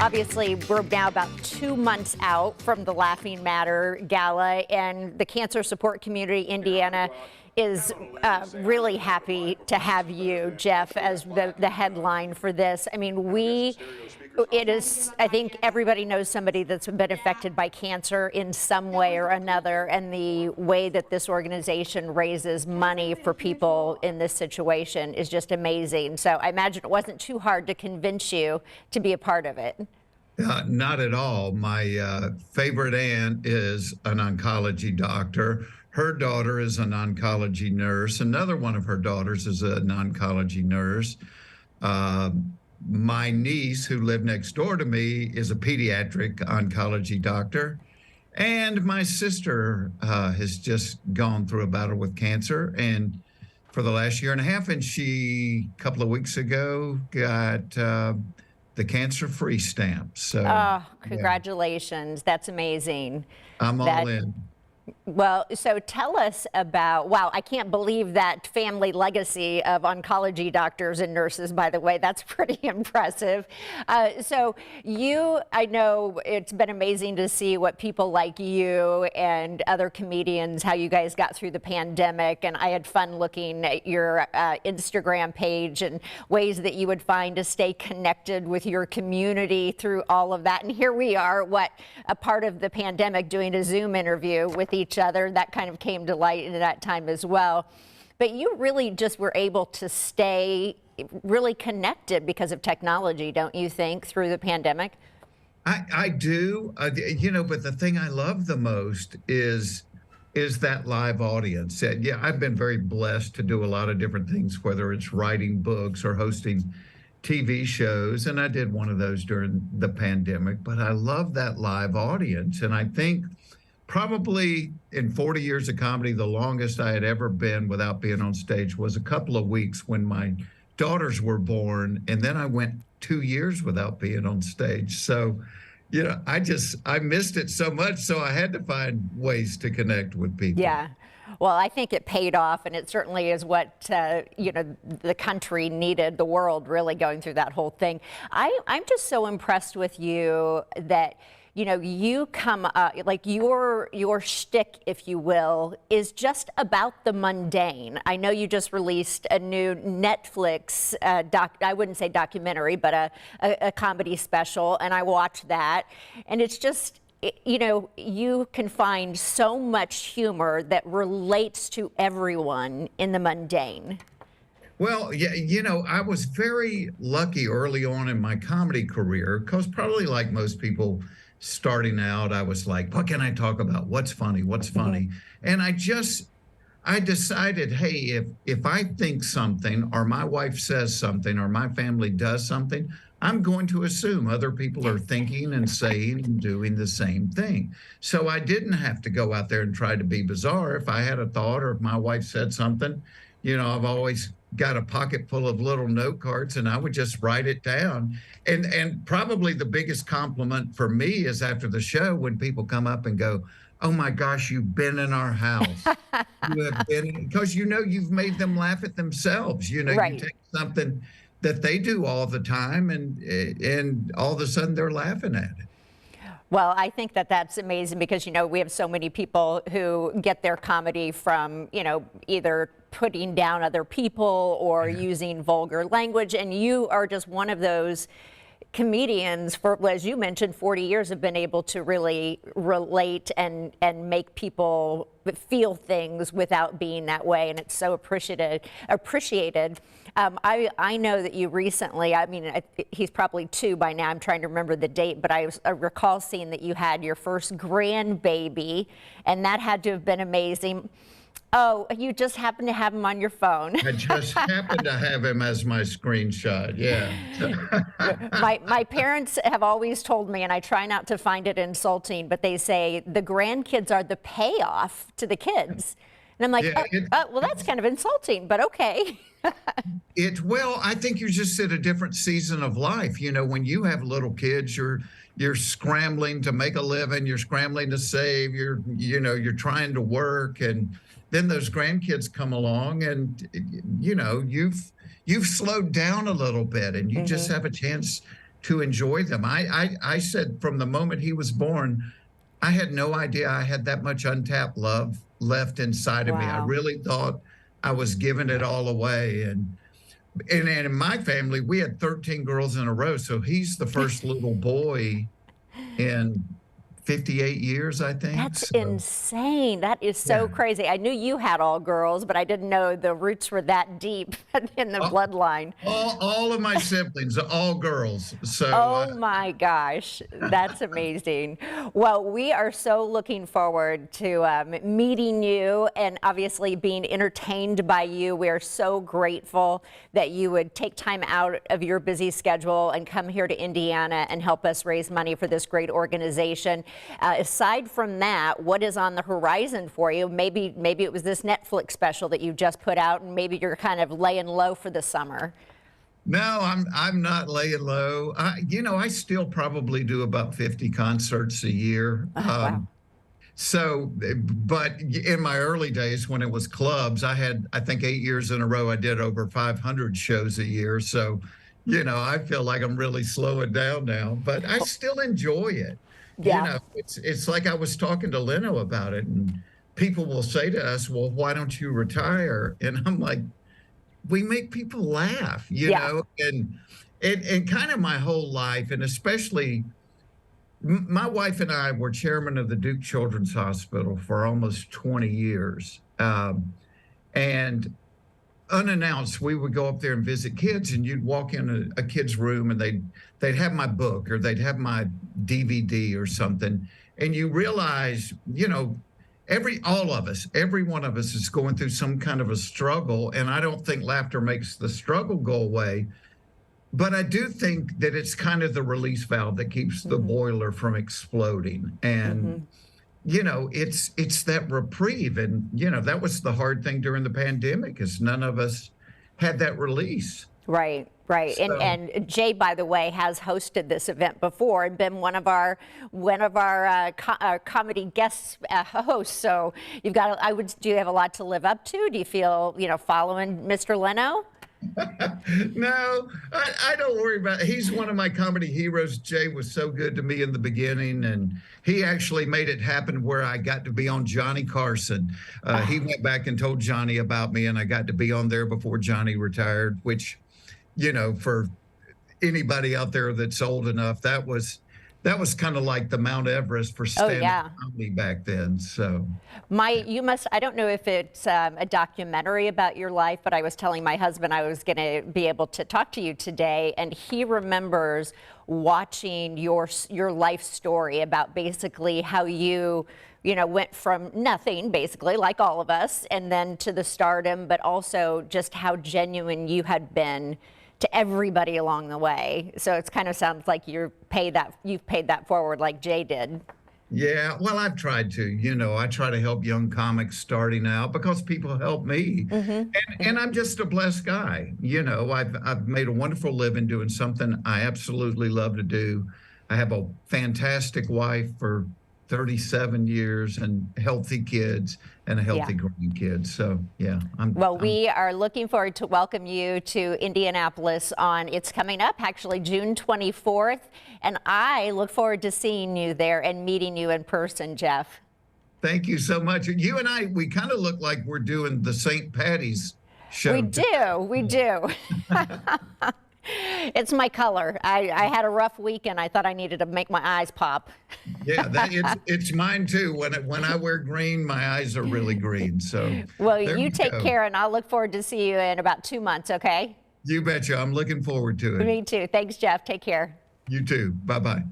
Obviously, we're now about 2 months out from the Laughing Matter Gala, and the cancer support community Indiana is really happy to have you, Jeff, as the headline for this. I mean, I think everybody knows somebody that's been affected by cancer in some way or another, and the way that this organization raises money for people in this situation is just amazing. So I imagine it wasn't too hard to convince you to be a part of it. Not at all. My favorite aunt is an oncology doctor. Her daughter is an oncology nurse. Another one of her daughters is an oncology nurse. My niece, who lived next door to me, is a pediatric oncology doctor. And my sister has just gone through a battle with cancer and for the last year and a half. And she, a couple of weeks ago, got the cancer-free stamp. So, congratulations. Yeah. That's amazing. I'm all in. Well, so tell us about, wow, I can't believe that family legacy of oncology doctors and nurses, by the way. That's pretty impressive. So I know it's been amazing to see what people like you and other comedians, how you guys got through the pandemic. And I had fun looking at your Instagram page and ways that you would find to stay connected with your community through all of that. And here we are, a part of the pandemic, doing a Zoom interview with each other. That kind of came to light in that time as well. But you really just were able to stay really connected because of technology, don't you think, through the pandemic? I do, but the thing I love the most is that live audience. Yeah, I've been very blessed to do a lot of different things, whether it's writing books or hosting TV shows, and I did one of those during the pandemic, but I love that live audience. And I think probably in 40 years of comedy, the longest I had ever been without being on stage was a couple of weeks when my daughters were born. And then I went 2 years without being on stage. So, I missed it so much. So I had to find ways to connect with people. Yeah. Well, I think it paid off, and it certainly is what, the country needed, the world really going through that whole thing. I'm just so impressed with you that you come up, like your shtick, if you will, is just about the mundane. I know you just released a new Netflix I wouldn't say documentary, but a comedy special, and I watched that, and it's just, you can find so much humor that relates to everyone in the mundane. Well, yeah, I was very lucky early on in my comedy career, because probably like most people starting out, I was like, what can I talk about? What's funny? What's funny? And I decided, hey, if I think something, or my wife says something, or my family does something, I'm going to assume other people are thinking and saying and doing the same thing. So I didn't have to go out there and try to be bizarre. If I had a thought, or if my wife said something, I've always got a pocket full of little note cards, and I would just write it down. And probably the biggest compliment for me is after the show when people come up and go, oh my gosh, you've been in our house. You have been, because you've made them laugh at themselves. Right. You take something that they do all the time, and all of a sudden they're laughing at it. Well, I think that's amazing, because, we have so many people who get their comedy from, either putting down other people or using vulgar language. And you are just one of those comedians, for, as you mentioned, 40 years, have been able to really relate and make people feel things without being that way. And it's so appreciated. I know that you recently, he's probably 2 by now, I'm trying to remember the date, but I recall seeing that you had your first grandbaby, and that had to have been amazing. Oh, you just happened to have him on your phone. I just happened to have him as my screenshot, yeah. My parents have always told me, and I try not to find it insulting, but they say the grandkids are the payoff to the kids. And I'm like, well, that's kind of insulting, but okay. Well, I think you're just at a different season of life. When you have little kids, you're scrambling to make a living, you're scrambling to save, you're trying to work, and then those grandkids come along, and you've slowed down a little bit, and you just have a chance to enjoy them. I said from the moment he was born, I had no idea I had that much untapped love left inside of me. I Wow. really thought I was giving it all away. And in my family, we had 13 girls in a row. So he's the first little boy in 58 years, I think. That's So, insane. That is so yeah. crazy. I knew you had all girls, but I didn't know the roots were that deep in the bloodline. All of my siblings are all girls. So, Oh my gosh, that's amazing. Well, we are so looking forward to meeting you and obviously being entertained by you. We are so grateful that you would take time out of your busy schedule and come here to Indiana and help us raise money for this great organization. Aside from that, what is on the horizon for you? Maybe it was this Netflix special that you just put out, and maybe you're kind of laying low for the summer. no, I'm not laying low. I still probably do about 50 concerts a year. Oh, wow. So, but in my early days when it was clubs, I think 8 years in a row, I did over 500 shows a year. So, I feel like I'm really slowing down now, but I still enjoy it. Yeah. It's like I was talking to Leno about it, and people will say to us, well, why don't you retire? And I'm like, we make people laugh, Yeah. and kind of my whole life, and especially my wife and I were chairman of the Duke Children's Hospital for almost 20 years. And unannounced, we would go up there and visit kids, and you'd walk in a kid's room, and they'd have my book, or they'd have my DVD or something, and you realize, all of us, every one of us is going through some kind of a struggle, and I don't think laughter makes the struggle go away, but I do think that it's kind of the release valve that keeps the boiler from exploding. And it's that reprieve. And, that was the hard thing during the pandemic, is none of us had that release. Right, right. So, And Jay, by the way, has hosted this event before and been one of our comedy guest hosts. So do you have a lot to live up to? Do you feel, following Mr. Leno? no, I don't worry about it. He's one of my comedy heroes. Jay was so good to me in the beginning, and he actually made it happen where I got to be on Johnny Carson. He went back and told Johnny about me, and I got to be on there before Johnny retired, which, for anybody out there that's old enough, that was kind of like the Mount Everest for stand-up comedy back then. So I don't know if it's a documentary about your life, but I was telling my husband I was going to be able to talk to you today, and he remembers watching your life story about basically how you went from nothing, basically, like all of us, and then to the stardom, but also just how genuine you had been to everybody along the way. So it kind of sounds like you've paid that forward like Jay did. yeah, well, I've tried to. I try to help young comics starting out because people help me, and I'm just a blessed guy. I've made a wonderful living doing something I absolutely love to do. I have a fantastic wife for 37 years and healthy kids and a healthy grandkid. So, yeah. We are looking forward to welcome you to Indianapolis it's coming up actually June 24th. And I look forward to seeing you there and meeting you in person, Jeff. Thank you so much. You and I, we kind of look like we're doing the St. Patty's show. We do. It's my color. I had a rough week, and I thought I needed to make my eyes pop. Yeah, it's mine too. When I wear green, my eyes are really green. So well, you take care, and I'll look forward to see you in about 2 months. Okay? You betcha. I'm looking forward to it. Me too. Thanks, Jeff. Take care. You too. Bye-bye.